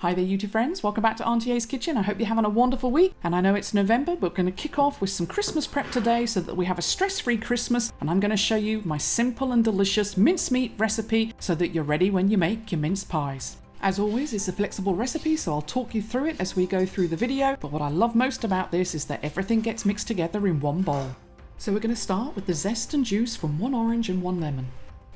Hi there YouTube friends, welcome back to Auntie A's Kitchen. I hope you're having a wonderful week, and I know it's November, but we're going to kick off with some Christmas prep today so that we have a stress-free Christmas, and I'm going to show you my simple and delicious mincemeat recipe so that you're ready when you make your mince pies. As always, it's a flexible recipe, so I'll talk you through it as we go through the video, but what I love most about this is that everything gets mixed together in one bowl. So we're going to start with the zest and juice from 1 orange and 1 lemon.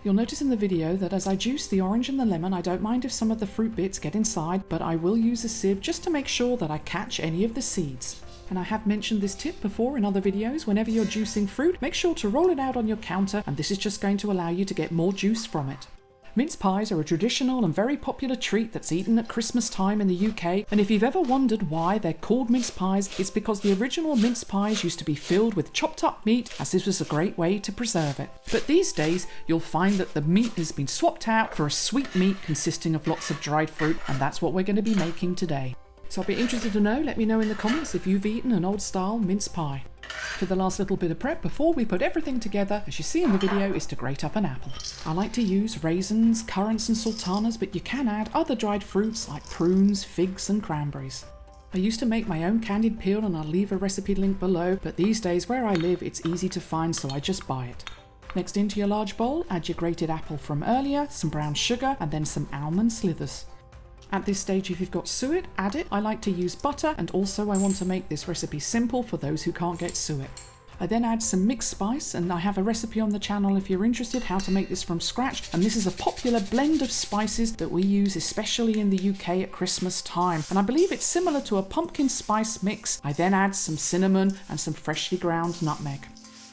You'll notice in the video that as I juice the orange and the lemon, I don't mind if some of the fruit bits get inside, but I will use a sieve just to make sure that I catch any of the seeds. And I have mentioned this tip before in other videos. Whenever you're juicing fruit, make sure to roll it out on your counter, and this is just going to allow you to get more juice from it. Mince pies are a traditional and very popular treat that's eaten at Christmas time in the UK, and if you've ever wondered why they're called mince pies, it's because the original mince pies used to be filled with chopped up meat, as this was a great way to preserve it. But these days, you'll find that the meat has been swapped out for a sweet meat consisting of lots of dried fruit, and that's what we're going to be making today. So I'll be interested to know, let me know in the comments if you've eaten an old style mince pie. For the last little bit of prep before we put everything together, as you see in the video, is to grate up an apple. I like to use raisins, currants and sultanas, but you can add other dried fruits like prunes, figs and cranberries. I used to make my own candied peel and I'll leave a recipe link below, but these days where I live it's easy to find, so I just buy it. Next, into your large bowl, add your grated apple from earlier, some brown sugar and then some almond slivers. At this stage, if you've got suet, add it. I like to use butter, and also I want to make this recipe simple for those who can't get suet. I then add some mixed spice, and I have a recipe on the channel if you're interested how to make this from scratch, and this is a popular blend of spices that we use especially in the UK at Christmas time, and I believe it's similar to a pumpkin spice mix. I then add some cinnamon and some freshly ground nutmeg.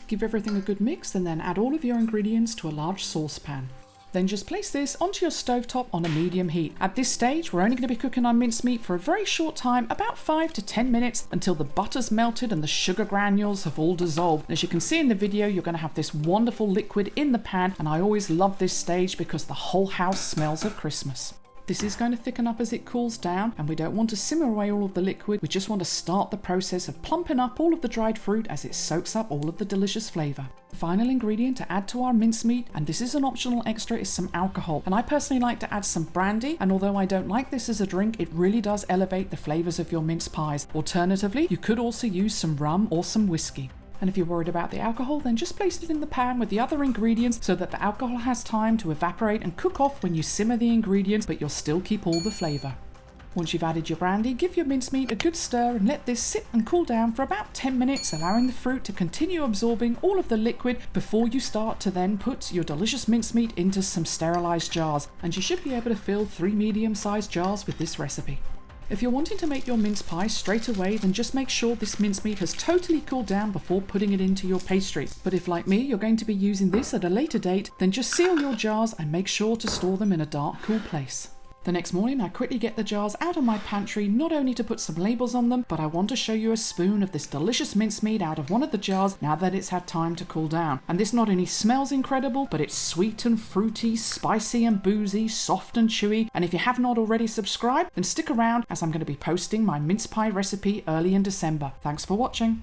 Give everything a good mix and then add all of your ingredients to a large saucepan. Then just place this onto your stovetop on a medium heat. At this stage, we're only going to be cooking our mincemeat for a very short time, about 5 to 10 minutes, until the butter's melted and the sugar granules have all dissolved. And as you can see in the video, you're going to have this wonderful liquid in the pan, and I always love this stage because the whole house smells of Christmas. This is going to thicken up as it cools down, and we don't want to simmer away all of the liquid. We just want to start the process of plumping up all of the dried fruit as it soaks up all of the delicious flavour. The final ingredient to add to our mincemeat, and this is an optional extra, is some alcohol. And I personally like to add some brandy, and although I don't like this as a drink, it really does elevate the flavours of your mince pies. Alternatively, you could also use some rum or some whiskey. And if you're worried about the alcohol, then just place it in the pan with the other ingredients so that the alcohol has time to evaporate and cook off when you simmer the ingredients, but you'll still keep all the flavour. Once you've added your brandy, give your mincemeat a good stir and let this sit and cool down for about 10 minutes, allowing the fruit to continue absorbing all of the liquid before you start to then put your delicious mincemeat into some sterilised jars. And you should be able to fill 3 medium-sized jars with this recipe. If you're wanting to make your mince pie straight away, then just make sure this mincemeat has totally cooled down before putting it into your pastry. But if, like me, you're going to be using this at a later date, then just seal your jars and make sure to store them in a dark, cool place. The next morning, I quickly get the jars out of my pantry, not only to put some labels on them, but I want to show you a spoon of this delicious mincemeat out of one of the jars now that it's had time to cool down. And this not only smells incredible, but it's sweet and fruity, spicy and boozy, soft and chewy. And if you have not already subscribed, then stick around as I'm going to be posting my mince pie recipe early in December. Thanks for watching.